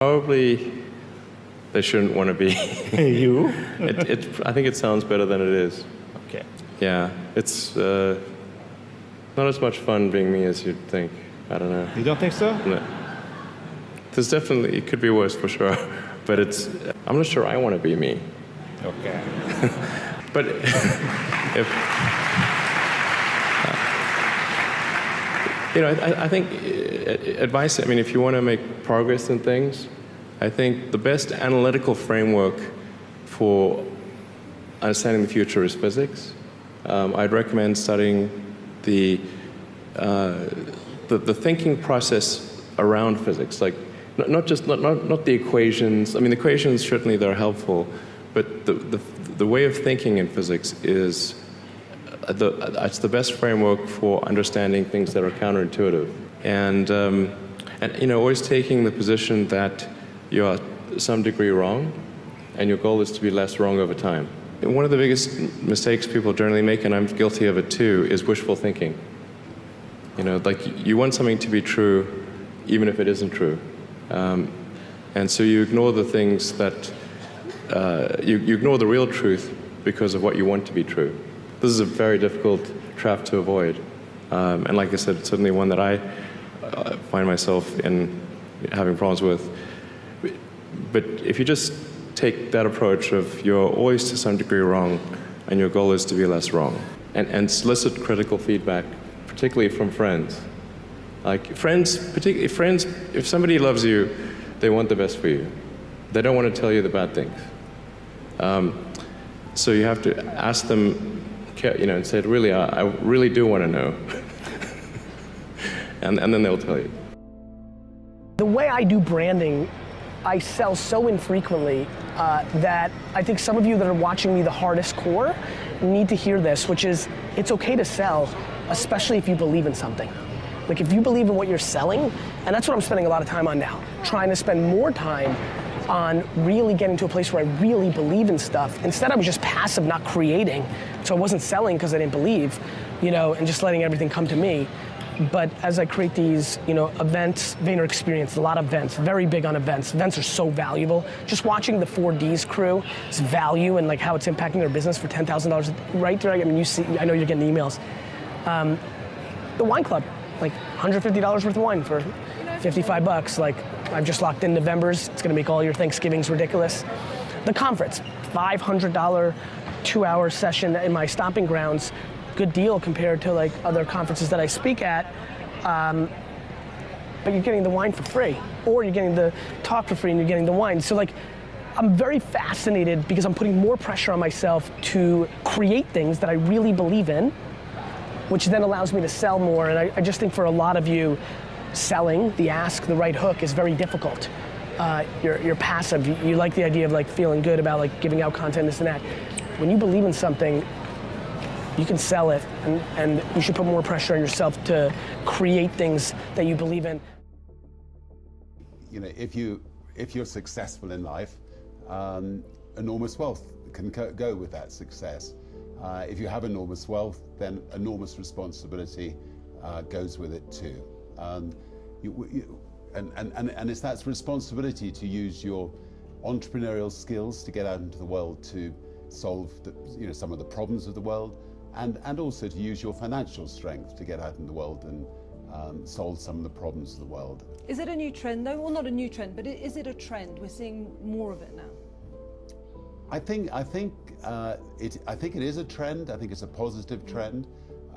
Probably they shouldn't want to be. You? I think it sounds better than it is. Okay. Yeah, it's not as much fun being me as you'd think. I don't know. You don't think so? No. There's definitely, it could be worse for sure, but I'm not sure I want to be me. Okay. But if, I think advice, if you want to make progress in things, I think the best analytical framework for understanding the future is physics. I'd recommend studying the thinking process around physics, like not the equations. The equations certainly they're helpful, but the way of thinking in physics is it's the best framework for understanding things that are counterintuitive, and always taking the position that you are to some degree wrong, and your goal is to be less wrong over time. And one of the biggest mistakes people generally make, and I'm guilty of it too, is wishful thinking. You want something to be true, even if it isn't true. And so you ignore the things that, you ignore the real truth because of what you want to be true. This is a very difficult trap to avoid. And like I said, it's certainly one that I find myself in having problems with. But if you just take that approach of you're always to some degree wrong, and your goal is to be less wrong, and solicit critical feedback, particularly from friends. Like particularly friends, if somebody loves you, they want the best for you. They don't want to tell you the bad things. So you have to ask them, and say, really, I really do want to know. and then they'll tell you. The way I do branding, I sell so infrequently that I think some of you that are watching me the hardest core need to hear this, which is it's okay to sell, especially if you believe in something. Like if you believe in what you're selling, and that's what I'm spending a lot of time on now, trying to spend more time on really getting to a place where I really believe in stuff. Instead I was just passive, not creating. So I wasn't selling because I didn't believe, and just letting everything come to me. But as I create these, events, Vayner Experience, a lot of events, very big on events. Events are so valuable. Just watching the 4Ds crew, its value and like how it's impacting their business for $10,000 right there. You see, I know you're getting emails. The wine club, like $150 worth of wine for 55 bucks. Like I've just locked in November's. It's gonna make all your Thanksgivings ridiculous. The conference, $500 2-hour session in my stomping grounds. Good deal compared to like other conferences that I speak at, but you're getting the wine for free, or you're getting the talk for free and you're getting the wine. So like, I'm very fascinated because I'm putting more pressure on myself to create things that I really believe in, which then allows me to sell more. And I just think for a lot of you, selling, the ask, the right hook is very difficult. You're passive, you like the idea of like feeling good about like giving out content, this and that. When you believe in something, you can sell it, and you should put more pressure on yourself to create things that you believe in. If you're successful in life, enormous wealth can go with that success. If you have enormous wealth, then enormous responsibility goes with it too. And it's that responsibility to use your entrepreneurial skills to get out into the world to solve some of the problems of the world. And also to use your financial strength to get out in the world and solve some of the problems of the world. Is it a new trend though? Well, not a new trend, but is it a trend? We're seeing more of it now. I think it is a trend. I think it's a positive trend,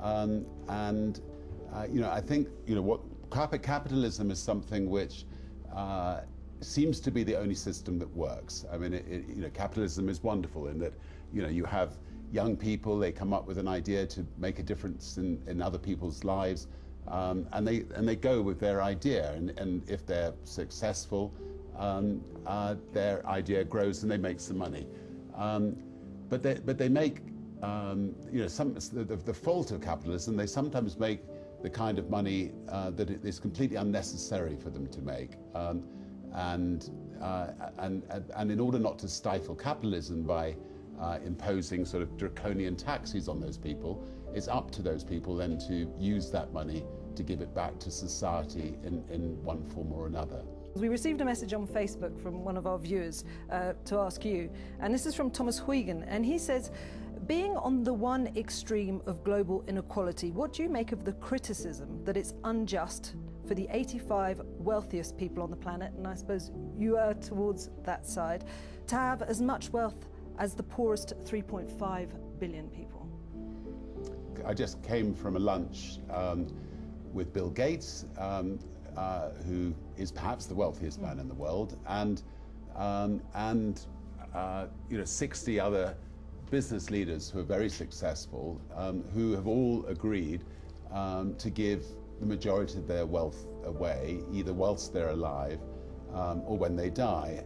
I think what capitalism is something which seems to be the only system that works. Capitalism is wonderful in that you have young people, they come up with an idea to make a difference in other people's lives, and they go with their idea, and if they're successful, their idea grows and they make some money. But they make, the fault of capitalism, they sometimes make the kind of money that it is completely unnecessary for them to make. And in order not to stifle capitalism by imposing sort of draconian taxes on those people, it's up to those people then to use that money to give it back to society in one form or another. We received a message on Facebook from one of our viewers to ask you, and this is from Thomas Huygen, and he says, being on the one extreme of global inequality, what do you make of the criticism that it's unjust for the 85 wealthiest people on the planet, and I suppose you are towards that side, to have as much wealth as the poorest 3.5 billion people? I just came from a lunch with Bill Gates, who is perhaps the wealthiest man in the world, and 60 other business leaders who are very successful, who have all agreed to give the majority of their wealth away, either whilst they're alive or when they die.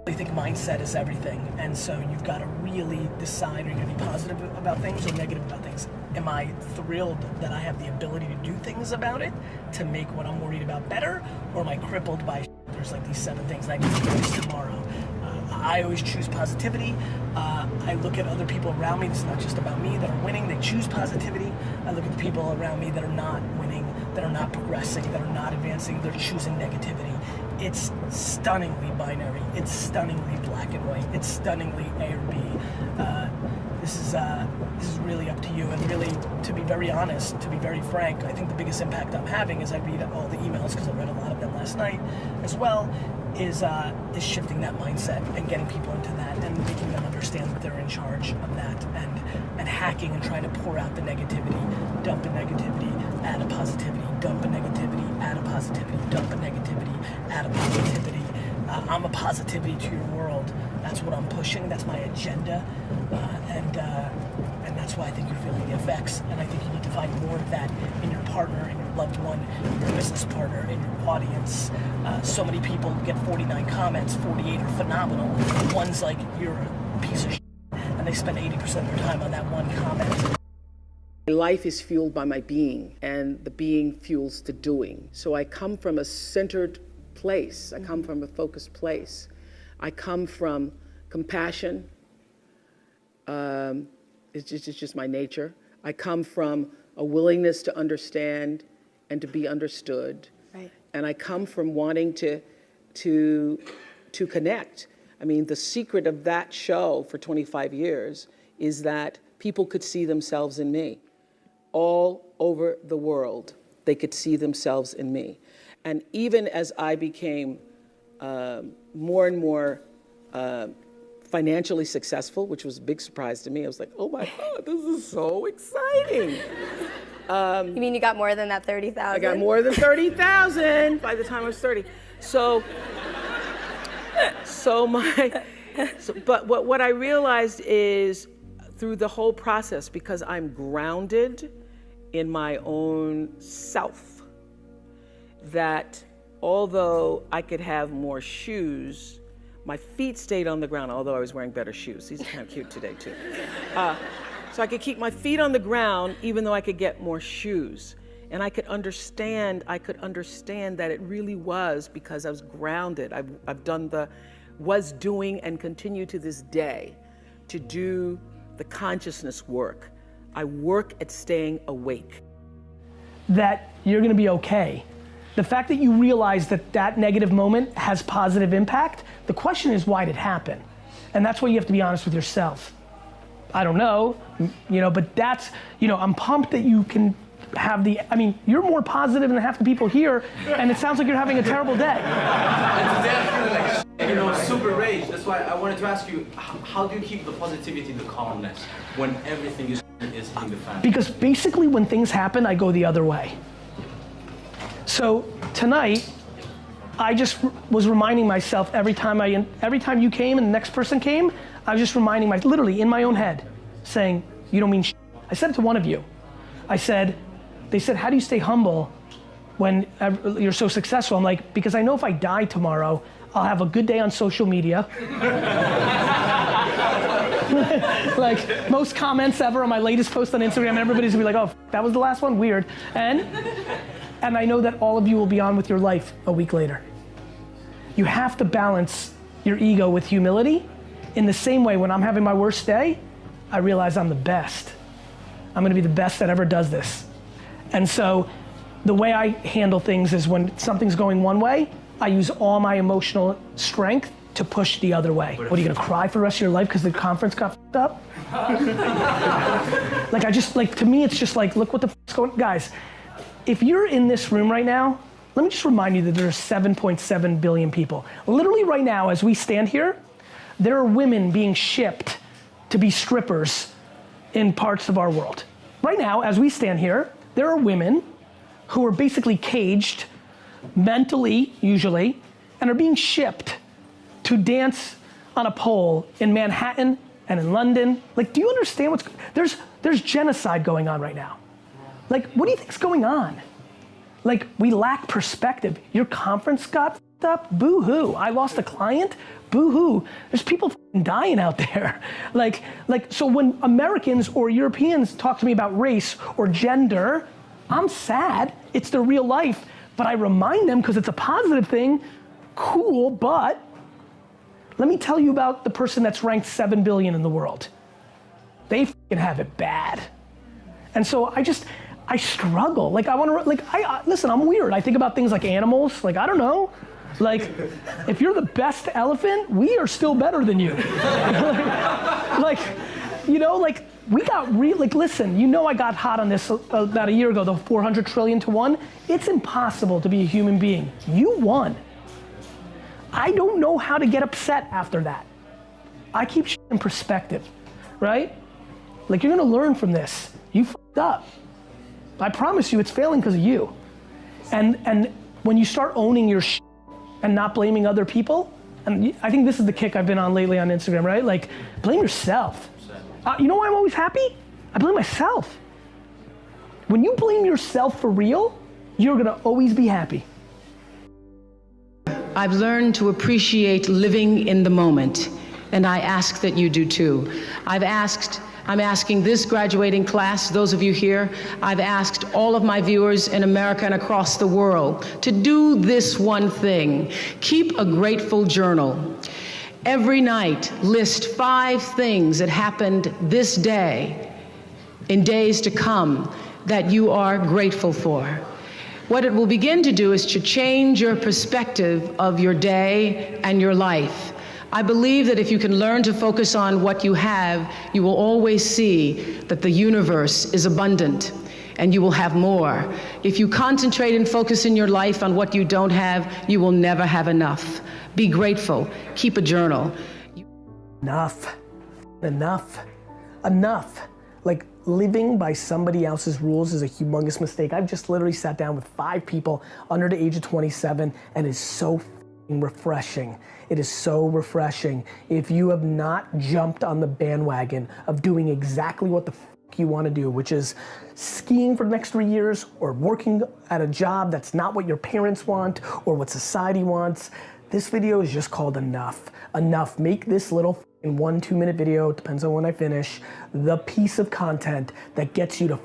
I think mindset is everything, and so you've got to really decide, are you going to be positive about things or negative about things? Am I thrilled that I have the ability to do things about it to make what I'm worried about better, or am I crippled by there's like these 7 things I need to fix tomorrow? I always choose positivity. I look at other people around me. It's not just about me that are winning. They choose positivity. I look at the people around me that are not winning, that are not progressing, that are not advancing. They're choosing negativity. It's stunningly binary. It's stunningly black and white. It's stunningly A or B. This is really up to you. And really, to be very honest, to be very frank, I think the biggest impact I'm having as I read all the emails, because I read a lot of them last night as well, is shifting that mindset and getting people into that and making them understand that they're in charge of that, and hacking and trying to pour out the negativity, dump a negativity, add a positivity, dump a negativity, add a positivity, dump a negativity, add a positivity. I'm a positivity to your world. That's what I'm pushing. That's my agenda, and that's why I think you're feeling the effects. And I think you need to find more of that in your partner, in your loved one, in your business partner, in your audience. So many people get 49 comments, 48 are phenomenal. One's like, you're a piece of shit, and they spend 80% of their time on that one comment. My life is fueled by my being, and the being fuels the doing. So I come from a centered place. I come from a focused place. I come from compassion. It's just my nature. I come from a willingness to understand and to be understood. Right. And I come from wanting to connect. I mean, the secret of that show for 25 years is that people could see themselves in me. All over the world, they could see themselves in me. And even as I became more and more financially successful, which was a big surprise to me, I was like, oh my God, this is so exciting. You mean you got more than that 30,000? I got more than 30,000 by the time I was 30. But what I realized is through the whole process, because I'm grounded in my own self, that although I could have more shoes, my feet stayed on the ground, although I was wearing better shoes. These are kind of cute today too. So I could keep my feet on the ground even though I could get more shoes. And I could understand that it really was because I was grounded. I've done was doing and continue to this day to do the consciousness work. I work at staying awake. That you're gonna be okay. The fact that you realize that that negative moment has positive impact, the question is, why did it happen? And that's why you have to be honest with yourself. I don't know, but that's, I'm pumped that you can have you're more positive than half the people here, and it sounds like you're having a terrible day. Super rage. That's why I wanted to ask you, how do you keep the positivity, the calmness, when everything is hitting the fan? Because basically when things happen, I go the other way. So tonight, I just was reminding myself every time you came and the next person came, I was just reminding literally in my own head, saying, you don't mean shit. I said it to one of you. They said, how do you stay humble when you're so successful? I'm like, because I know if I die tomorrow, I'll have a good day on social media. Like most comments ever on my latest post on Instagram, everybody's gonna be like, oh, that was the last one, weird. And I know that all of you will be on with your life a week later. You have to balance your ego with humility. In the same way, when I'm having my worst day, I realize I'm the best. I'm gonna be the best that ever does this. And so the way I handle things is when something's going one way, I use all my emotional strength to push the other way. What, are you gonna cry for the rest of your life because the conference got f***ed up? To me, it's just like, look what the f***'s going on. Guys, if you're in this room right now, let me just remind you that there are 7.7 billion people. Literally right now, as we stand here, there are women being shipped to be strippers in parts of our world. Right now, as we stand here, there are women who are basically caged, mentally usually, and are being shipped to dance on a pole in Manhattan and in London. Like, do you understand there's genocide going on right now. Like, what do you think's going on? Like, we lack perspective. Your conference got f***ed up, boo-hoo. I lost a client, boo-hoo. There's people f***ing dying out there. So when Americans or Europeans talk to me about race or gender, I'm sad, it's their real life, but I remind them because it's a positive thing, cool, but let me tell you about the person that's ranked 7 billion in the world. They f***ing have it bad. And so I struggle. Listen, I'm weird. I think about things like animals, I don't know. If you're the best elephant, we are still better than you. We got listen, I got hot on this about a year ago, the 400 trillion to 1. It's impossible to be a human being. You won. I don't know how to get upset after that. I keep shit in perspective, right? You're gonna learn from this. You f***ed up. I promise you it's failing because of you. And when you start owning your shit and not blaming other people, and I think this is the kick I've been on lately on Instagram, right? Blame yourself. You know why I'm always happy? I blame myself. When you blame yourself for real, you're gonna always be happy. I've learned to appreciate living in the moment, and I ask that you do too. I'm asking this graduating class, those of you here, I've asked all of my viewers in America and across the world to do this one thing. Keep a grateful journal. Every night, list 5 things that happened this day, in days to come, that you are grateful for. What it will begin to do is to change your perspective of your day and your life. I believe that if you can learn to focus on what you have, you will always see that the universe is abundant and you will have more. If you concentrate and focus in your life on what you don't have, you will never have enough. Be grateful. Keep a journal. Enough. Living by somebody else's rules is a humongous mistake. I've just literally sat down with 5 people under the age of 27 and it's so refreshing. It is so refreshing. If you have not jumped on the bandwagon of doing exactly what the you want to do, which is skiing for the next 3 years or working at a job that's not what your parents want or what society wants, this video is just called Enough. Enough. Make this little 1-2 minute video, depends on when I finish, the piece of content that gets you to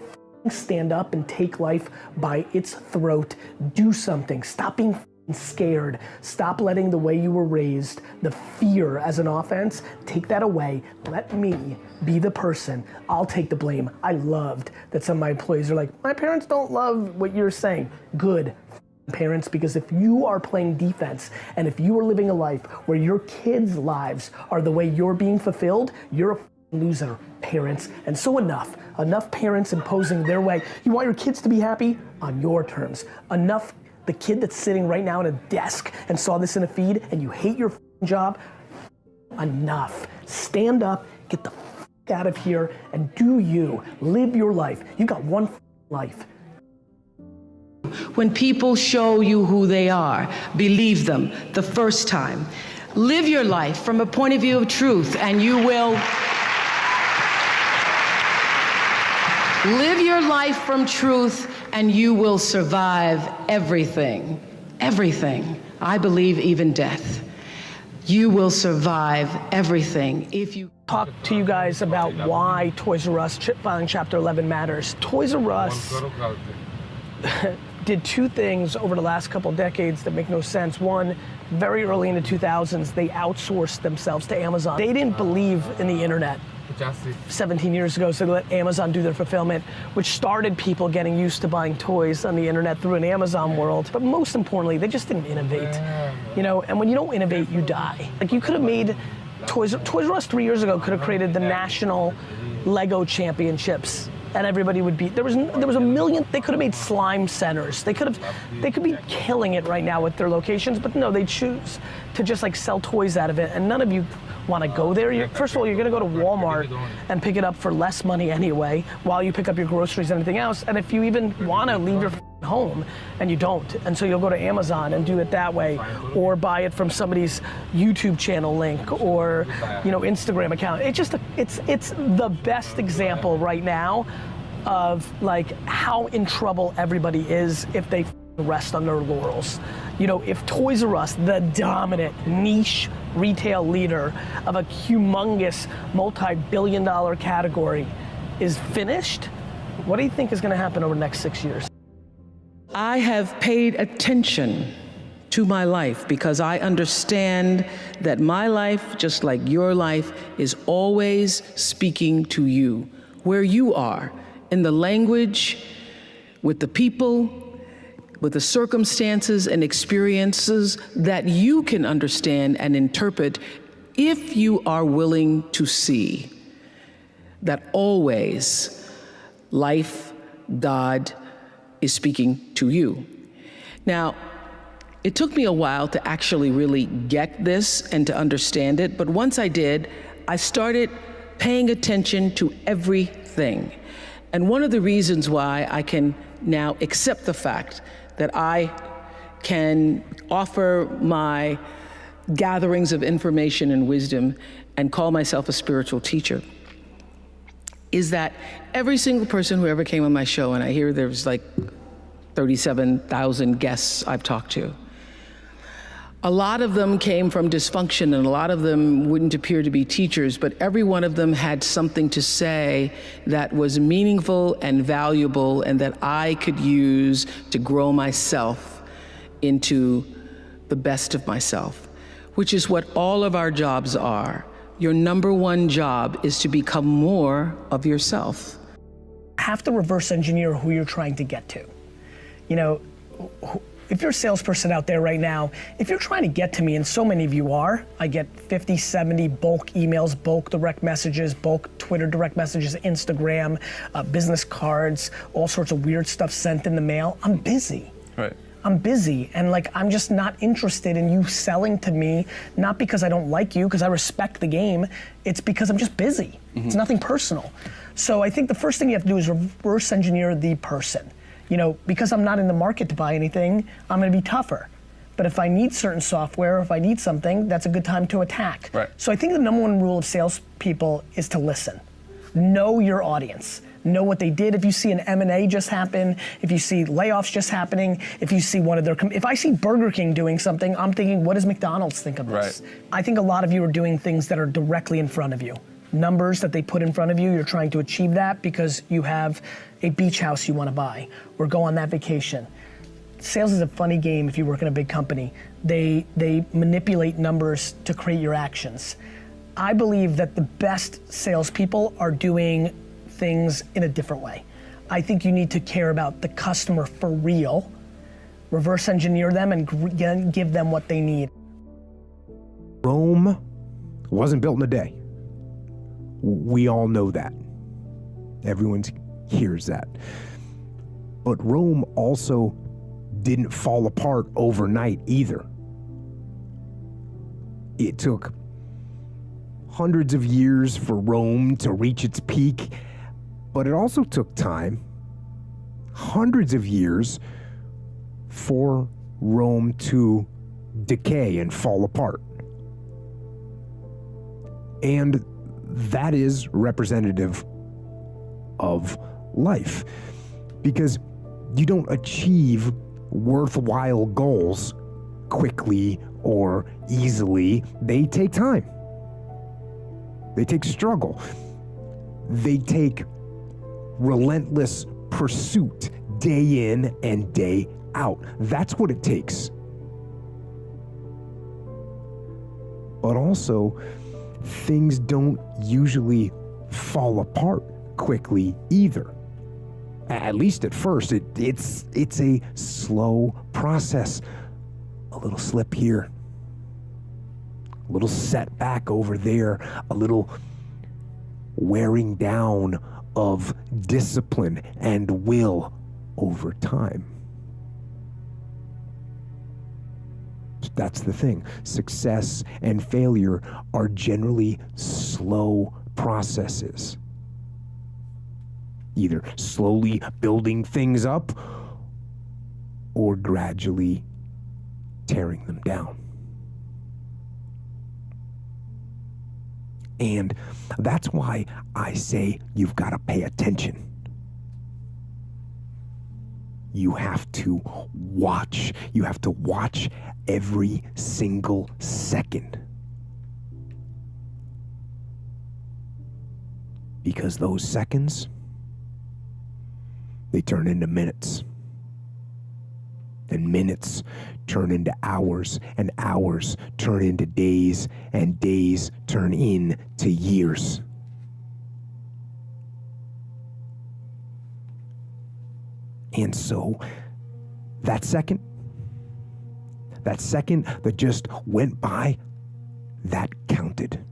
stand up and take life by its throat. Do something. Stop being scared. Stop letting the way you were raised, the fear as an offense, take that away. Let me be the person. I'll take the blame. I loved that some of my employees are like, my parents don't love what you're saying. Good. Parents, because if you are playing defense and if you are living a life where your kids' lives are the way you're being fulfilled, you're a loser, parents. And so enough parents imposing their way. You want your kids to be happy on your terms. Enough the kid that's sitting right now at a desk and saw this in a feed and you hate your job. Enough. Stand up, get the out of here and do you. Live your life. You got one life. When people show you who they are, believe them the first time. Live your life from a point of view of truth, and you will live your life from truth, and you will survive everything. Everything. I believe even death. You will survive everything if you talk to you guys about why Toys R Us filing Chapter 11 matters. Toys R Us did 2 things over the last couple decades that make no sense. One, very early in the 2000s, they outsourced themselves to Amazon. They didn't believe in the internet. 17 years ago, so they let Amazon do their fulfillment, which started people getting used to buying toys on the internet through an Amazon world. But most importantly, they just didn't innovate. You know, and when you don't innovate, you die. Like, you could have made Toys R Us 3 years ago could have created the national Lego championships, and everybody would be, there was a million, they could have made slime centers. They could be killing it right now with their locations, but no, they choose to just like sell toys out of it, and none of you want to go there. First of all, you're going to go to Walmart and pick it up for less money anyway, while you pick up your groceries and anything else. And if you even want to leave your home, and you don't, and so you'll go to Amazon and do it that way, or buy it from somebody's YouTube channel link, or Instagram account. It's the best example right now of like how in trouble everybody is if they rest on their laurels. If Toys R Us, the dominant niche retail leader of a humongous multi-billion-dollar category, is finished, what do you think is going to happen over the next 6 years? I have paid attention to my life because I understand that my life, just like your life, is always speaking to you, where you are, in the language, with the people, with the circumstances and experiences that you can understand and interpret if you are willing to see that always life, God, is speaking to you. Now, it took me a while to actually really get this and to understand it, but once I did, I started paying attention to everything. And one of the reasons why I can now accept the fact that I can offer my gatherings of information and wisdom and call myself a spiritual teacher is that every single person who ever came on my show, and I hear there's like 37,000 guests I've talked to, a lot of them came from dysfunction, and a lot of them wouldn't appear to be teachers, but every one of them had something to say that was meaningful and valuable and that I could use to grow myself into the best of myself, which is what all of our jobs are. Your number one job is to become more of yourself. Have to reverse engineer who you're trying to get to. If you're a salesperson out there right now, if you're trying to get to me, and so many of you are, I get 50, 70 bulk emails, bulk direct messages, bulk Twitter direct messages, Instagram, business cards, all sorts of weird stuff sent in the mail. I'm busy. Right. I'm busy, and I'm just not interested in you selling to me, not because I don't like you, because I respect the game, it's because I'm just busy. Mm-hmm. It's nothing personal. So I think the first thing you have to do is reverse engineer the person. Because I'm not in the market to buy anything, I'm gonna be tougher. But if I need certain software, if I need something, that's a good time to attack. Right. So I think the number one rule of salespeople is to listen. Know your audience. Know what they did. If you see an M&A just happen, if you see layoffs just happening, if you see if I see Burger King doing something, I'm thinking, what does McDonald's think of this? Right. I think a lot of you are doing things that are directly in front of you. Numbers that they put in front of you, you're trying to achieve that because you have a beach house you want to buy or go on that vacation. Sales is a funny game if you work in a big company. They manipulate numbers to create your actions. I believe that the best salespeople are doing things in a different way. I think you need to care about the customer for real, reverse engineer them, and give them what they need. Rome wasn't built in a day. We all know that. Everyone hears that. But Rome also didn't fall apart overnight either. It took hundreds of years for Rome to reach its peak, but it also took time, hundreds of years, for Rome to decay and fall apart. And that is representative of life, because you don't achieve worthwhile goals quickly or easily. They take time. They take struggle. They take relentless pursuit day in and day out. That's what it takes. But also, things don't usually fall apart quickly either. At least at first, it's a slow process. A little slip here, a little setback over there, a little wearing down of discipline and will over time. That's the thing. Success and failure are generally slow processes. Either slowly building things up or gradually tearing them down. And that's why I say you've got to pay attention. You have to watch. You have to watch every single second. Because those seconds, they turn into minutes. And minutes turn into hours, and hours turn into days, and days turn into years. And so, that second that just went by, that counted.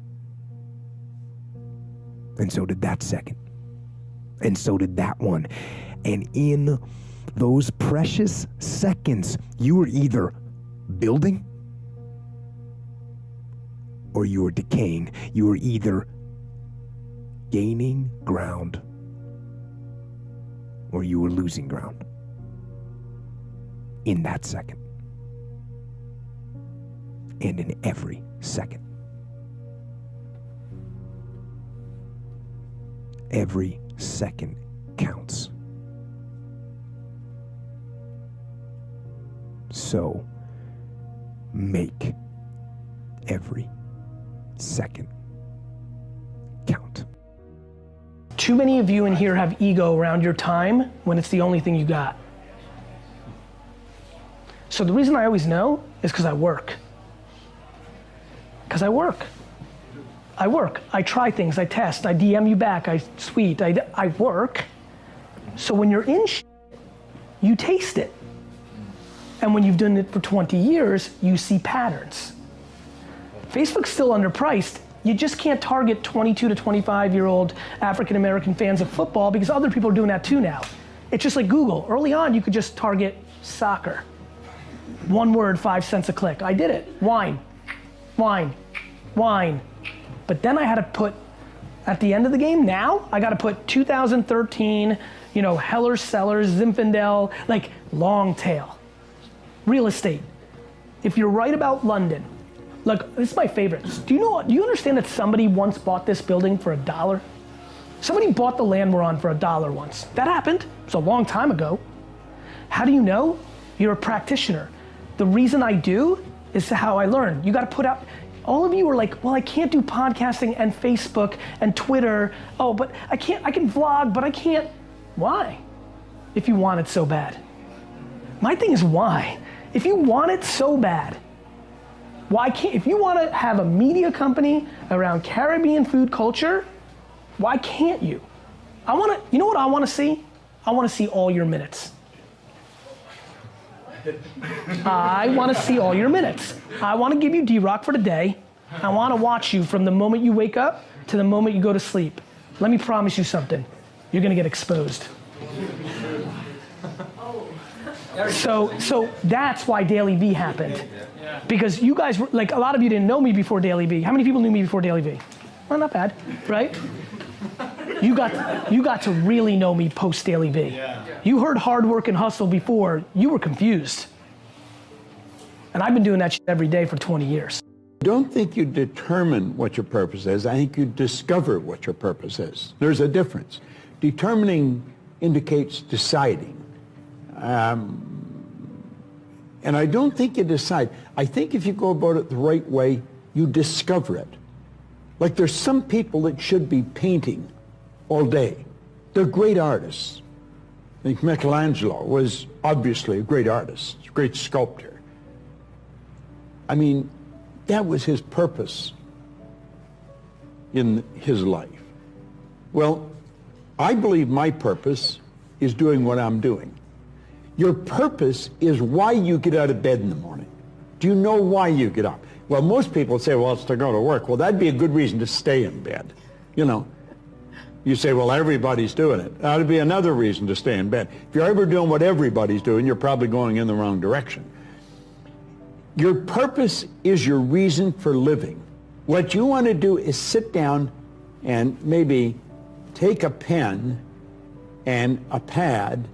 And so did that second. And so did that one. And in those precious seconds, you were either building or you were decaying. You were either gaining ground or you were losing ground in that second. And in every second. Every second counts. So, make every second count. Too many of you in here have ego around your time when it's the only thing you got. So the reason I always know is because I work. Because I work. I try things, I test, I DM you back, I tweet, I work. So when you're in shit, you taste it. And when you've done it for 20 years, you see patterns. Facebook's still underpriced. You just can't target 22 to 25-year-old African-American fans of football because other people are doing that too now. It's just like Google. Early on, you could just target soccer. One word, 5 cents a click. I did it. Wine. But then I had to put, at the end of the game, now, I got to put 2013, Heller Sellers, Zinfandel, like long tail. Real estate. If you're right about London, look, this is my favorite. Do you understand that somebody once bought this building for $1? Somebody bought the land we're on for $1 once. That happened. It was a long time ago. How do you know? You're a practitioner. The reason I do is how I learn. You got to put out. All of you are like, well, I can't do podcasting and Facebook and Twitter. Oh, but I can vlog, but I can't. Why? If you want it so bad. My thing is why? If you want it so bad, why can't, if you want to have a media company around Caribbean food culture, why can't you? You know what I want to see? I want to see all your minutes. I want to see all your minutes. I want to give you D-Rock for the day. I want to watch you from the moment you wake up to the moment you go to sleep. Let me promise you something. You're going to get exposed. So that's why Daily V happened. Because you guys, like a lot of you didn't know me before Daily V. How many people knew me before Daily V? Well, not bad, right? You got to really know me post Daily V. You heard hard work and hustle before, you were confused. And I've been doing that shit every day for 20 years. I don't think you determine what your purpose is. I think you discover what your purpose is. There's a difference. Determining indicates deciding. And I don't think you decide. I think if you go about it the right way, you discover it. Like there's some people that should be painting all day. They're great artists. I think Michelangelo was obviously a great artist, a great sculptor. I mean, that was his purpose in his life. Well, I believe my purpose is doing what I'm doing. Your purpose is why you get out of bed in the morning. Do you know why you get up? Well, most people say, well, it's to go to work. Well, that'd be a good reason to stay in bed. You know, you say, well, everybody's doing it. That'd be another reason to stay in bed. If you're ever doing what everybody's doing, you're probably going in the wrong direction. Your purpose is your reason for living. What you want to do is sit down and maybe take a pen and a pad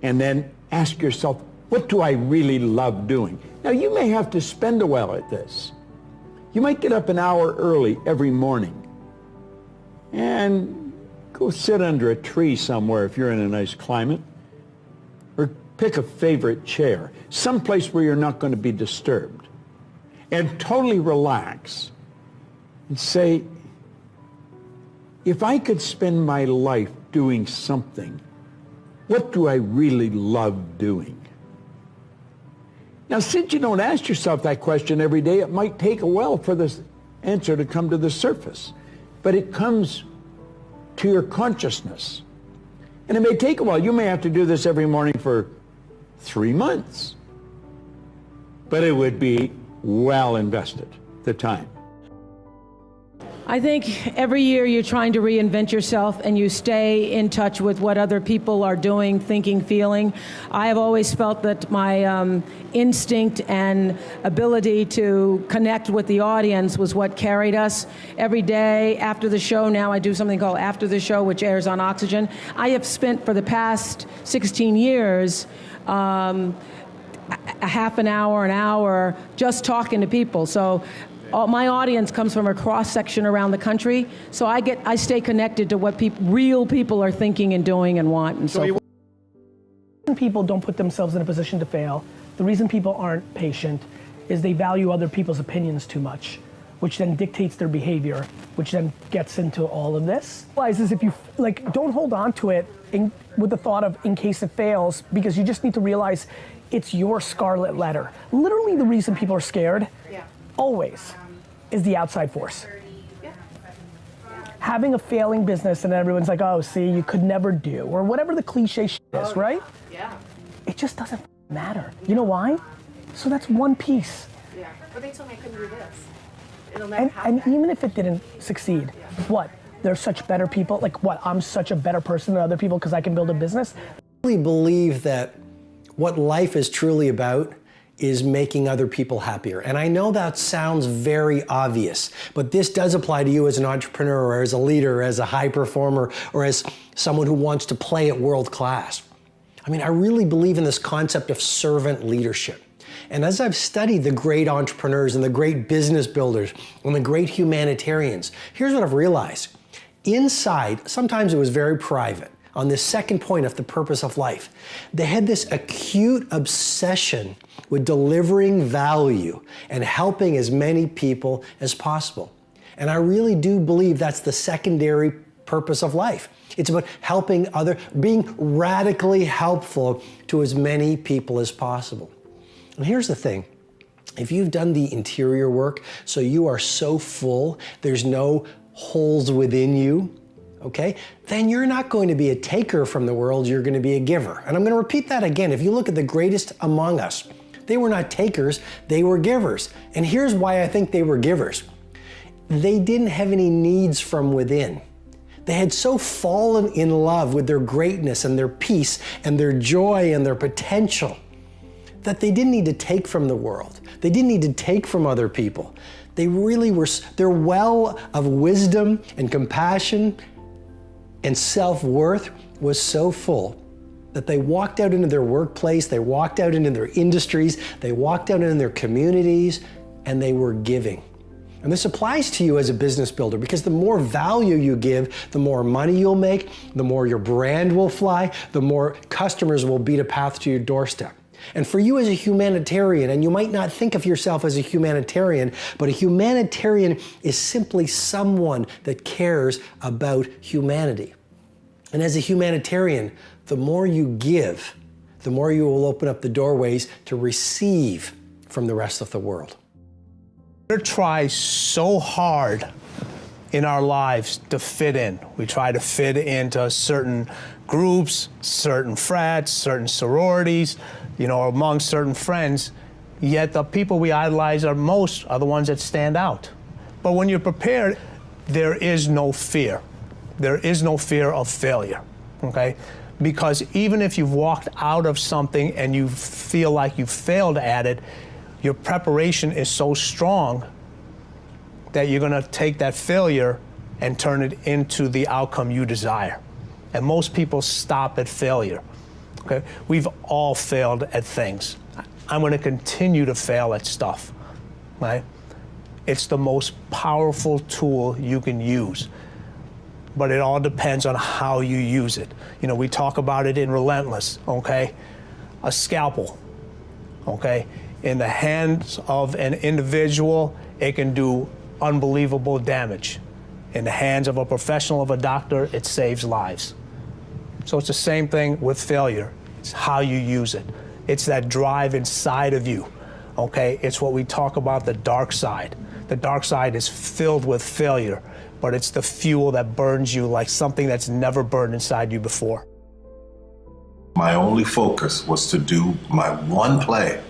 and then ask yourself, what do I really love doing? Now, you may have to spend a while at this. You might get up an hour early every morning and go sit under a tree somewhere if you're in a nice climate, or pick a favorite chair, someplace where you're not going to be disturbed, and totally relax and say, if I could spend my life doing something, what do I really love doing? Now, since you don't ask yourself that question every day, it might take a while for this answer to come to the surface. But it comes to your consciousness. And it may take a while. You may have to do this every morning for 3 months. But it would be well invested, the time. I think every year you're trying to reinvent yourself and you stay in touch with what other people are doing, thinking, feeling. I have always felt that my instinct and ability to connect with the audience was what carried us. Every day after the show, now I do something called After the Show, which airs on Oxygen. I have spent for the past 16 years a half an hour just talking to people. So my audience comes from a cross-section around the country, so I stay connected to what real people are thinking and doing and want and so forth. The reason people don't put themselves in a position to fail, the reason people aren't patient, is they value other people's opinions too much, which then dictates their behavior, which then gets into all of this. Is if you, don't hold on to it with the thought of in case it fails, because you just need to realize it's your scarlet letter. Literally the reason people are scared, always, is the outside force. Having a failing business and everyone's like, oh, see, you could never do, or whatever the cliche shit is, right? Yeah. It just doesn't matter. You know why? So that's one piece. Yeah. But they told me I couldn't do this. It'll never happen. And even if it didn't succeed, what? They're such better people? Like what, I'm such a better person than other people because I can build a business? I really believe that what life is truly about is making other people happier. And I know that sounds very obvious, but this does apply to you as an entrepreneur or as a leader, or as a high performer, or as someone who wants to play at world class. I mean, I really believe in this concept of servant leadership. And as I've studied the great entrepreneurs and the great business builders and the great humanitarians, here's what I've realized. Inside, sometimes it was very private. On this second point of the purpose of life, they had this acute obsession with delivering value and helping as many people as possible. And I really do believe that's the secondary purpose of life. It's about helping being radically helpful to as many people as possible. And here's the thing. If you've done the interior work, so you are so full, there's no holes within you, okay, then you're not going to be a taker from the world, you're going to be a giver. And I'm going to repeat that again. If you look at the greatest among us, they were not takers, they were givers. And here's why I think they were givers. They didn't have any needs from within. They had so fallen in love with their greatness and their peace and their joy and their potential that they didn't need to take from the world. They didn't need to take from other people. They really were, their well of wisdom and compassion and self-worth was so full that they walked out into their workplace, they walked out into their industries, they walked out into their communities, and they were giving. And this applies to you as a business builder because the more value you give, the more money you'll make, the more your brand will fly, the more customers will beat a path to your doorstep. And for you as a humanitarian, and you might not think of yourself as a humanitarian, but a humanitarian is simply someone that cares about humanity. And as a humanitarian, the more you give, the more you will open up the doorways to receive from the rest of the world. Try so hard in our lives to fit in. We try to fit into certain groups, certain frats, certain sororities, among certain friends, yet the people we idolize are the ones that stand out. But when you're prepared, there is no fear. There is no fear of failure, okay? Because even if you've walked out of something and you feel like you failed at it, your preparation is so strong that you're gonna take that failure and turn it into the outcome you desire. And most people stop at failure, okay? We've all failed at things. I'm gonna continue to fail at stuff, right? It's the most powerful tool you can use, but it all depends on how you use it. We talk about it in Relentless, okay? A scalpel, okay? In the hands of an individual, it can do unbelievable damage. In the hands of a professional, of a doctor, it saves lives. So it's the same thing with failure. It's how you use it. It's that drive inside of you, okay? It's what we talk about, the dark side. The dark side is filled with failure, but it's the fuel that burns you like something that's never burned inside you before. My only focus was to do my one play.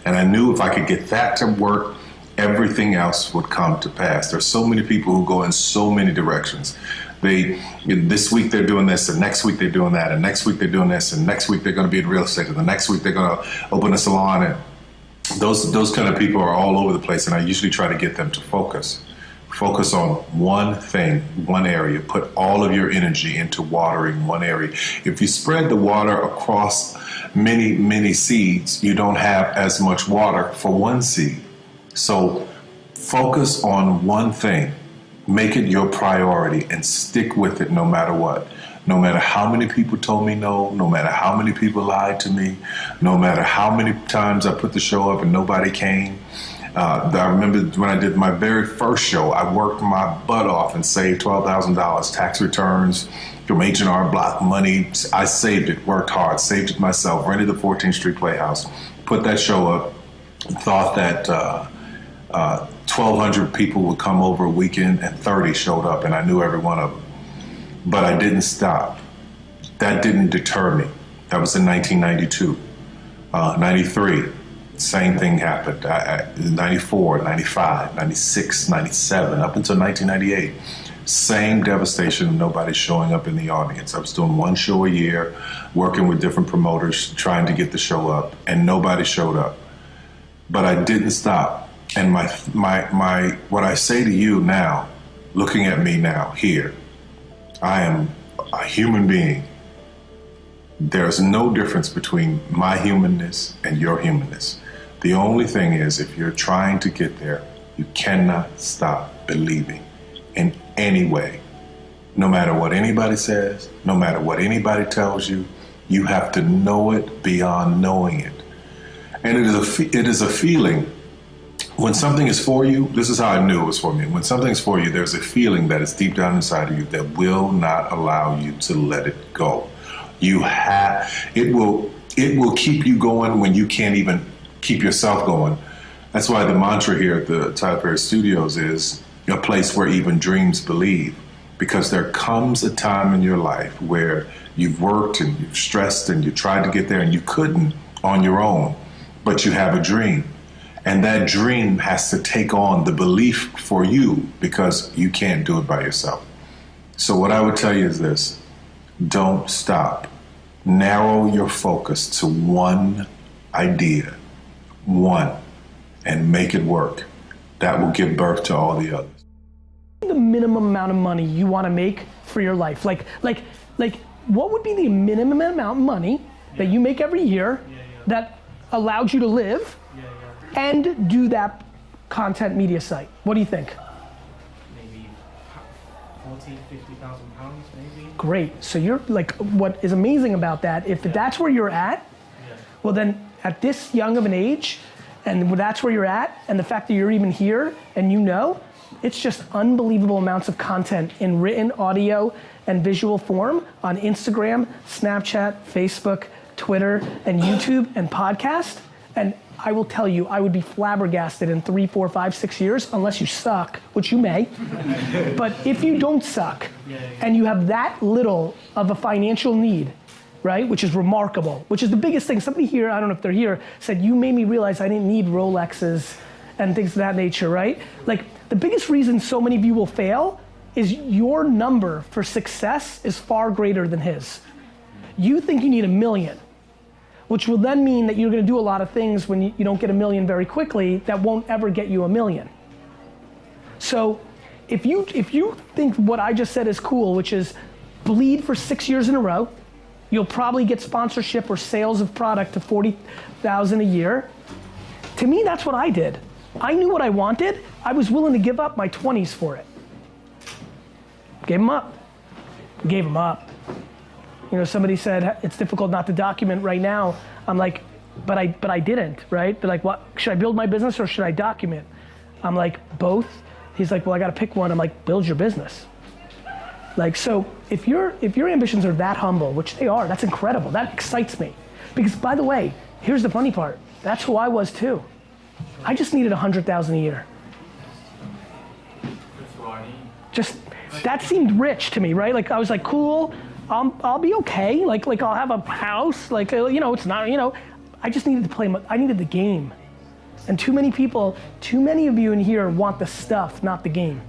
And I knew if I could get that to work, everything else would come to pass. There's so many people who go in so many directions. This week they're doing this, and next week they're doing that, and next week they're doing this, and next week they're going to be in real estate, and the next week they're going to open a salon. And those kind of people are all over the place, and I usually try to get them to focus. Focus on one thing, one area. Put all of your energy into watering one area. If you spread the water across many, many seeds, you don't have as much water for one seed. So focus on one thing. Make it your priority and stick with it no matter what. No matter how many people told me no, no matter how many people lied to me, no matter how many times I put the show up and nobody came. I remember when I did my very first show, I worked my butt off and saved $12,000 tax returns from H&R Block money. I saved it, worked hard, saved it myself, rented the 14th Street Playhouse, put that show up, thought that 1,200 people would come over a weekend, and 30 showed up, and I knew every one of them. But I didn't stop. That didn't deter me. That was in 1992. 93, same thing happened. 94, 95, 96, 97, up until 1998. Same devastation, nobody showing up in the audience. I was doing one show a year, working with different promoters, trying to get the show up, and nobody showed up. But I didn't stop. And what I say to you now, looking at me now, here, I am a human being. There's no difference between my humanness and your humanness. The only thing is, if you're trying to get there, you cannot stop believing in any way. No matter what anybody says, no matter what anybody tells you, you have to know it beyond knowing it. And it is a feeling. When something is for you, this is how I knew it was for me. When something is for you, there's a feeling that is deep down inside of you that will not allow you to let it go. It will keep you going when you can't even keep yourself going. That's why the mantra here at the Tyler Perry Studios is a place where even dreams believe. Because there comes a time in your life where you've worked and you've stressed and you tried to get there and you couldn't on your own, but you have a dream. And that dream has to take on the belief for you because you can't do it by yourself. So what I would tell you is this: don't stop. Narrow your focus to one idea, and make it work. That will give birth to all the others. The minimum amount of money you want to make for your life, like what would be the minimum amount of money that you make every year that allowed you to live and do that content media site? What do you think? Maybe 40,000, 50,000 pounds, maybe. Great. So you're like, what is amazing about that, if that's where you're at, well then at this young of an age, and that's where you're at, and the fact that you're even here, and it's just unbelievable amounts of content in written, audio, and visual form on Instagram, Snapchat, Facebook, Twitter, and YouTube, and podcast. And I will tell you, I would be flabbergasted in 3, 4, 5, 6 years, unless you suck, which you may. But if you don't suck, and you have that little of a financial need, right, which is remarkable, which is the biggest thing. Somebody here, I don't know if they're here, said, you made me realize I didn't need Rolexes and things of that nature, right? Like, the biggest reason so many of you will fail is your number for success is far greater than his. You think you need $1 million, which will then mean that you're gonna do a lot of things when you don't get $1 million very quickly that won't ever get you $1 million. So if you think what I just said is cool, which is bleed for 6 years in a row, you'll probably get sponsorship or sales of product to 40,000 a year. To me, that's what I did. I knew what I wanted. I was willing to give up my 20s for it. Gave them up. Gave them up. You know, somebody said it's difficult not to document right now. I'm like, but I didn't, right? They're like, what? Should I build my business or should I document? I'm like, both. He's like, well, I got to pick one. I'm like, build your business. Like, so if your ambitions are that humble, which they are, that's incredible. That excites me. Because by the way, here's the funny part. That's who I was too. I just needed 100,000 a year. Just, that seemed rich to me, right? Like, I was like, cool, I'll be okay. Like I'll have a house, like, you know, it's not, you know, I just needed to play, I needed the game. And too many of you in here want the stuff, not the game.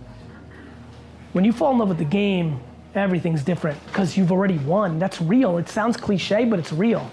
When you fall in love with the game, everything's different because you've already won. That's real. It sounds cliche, but it's real.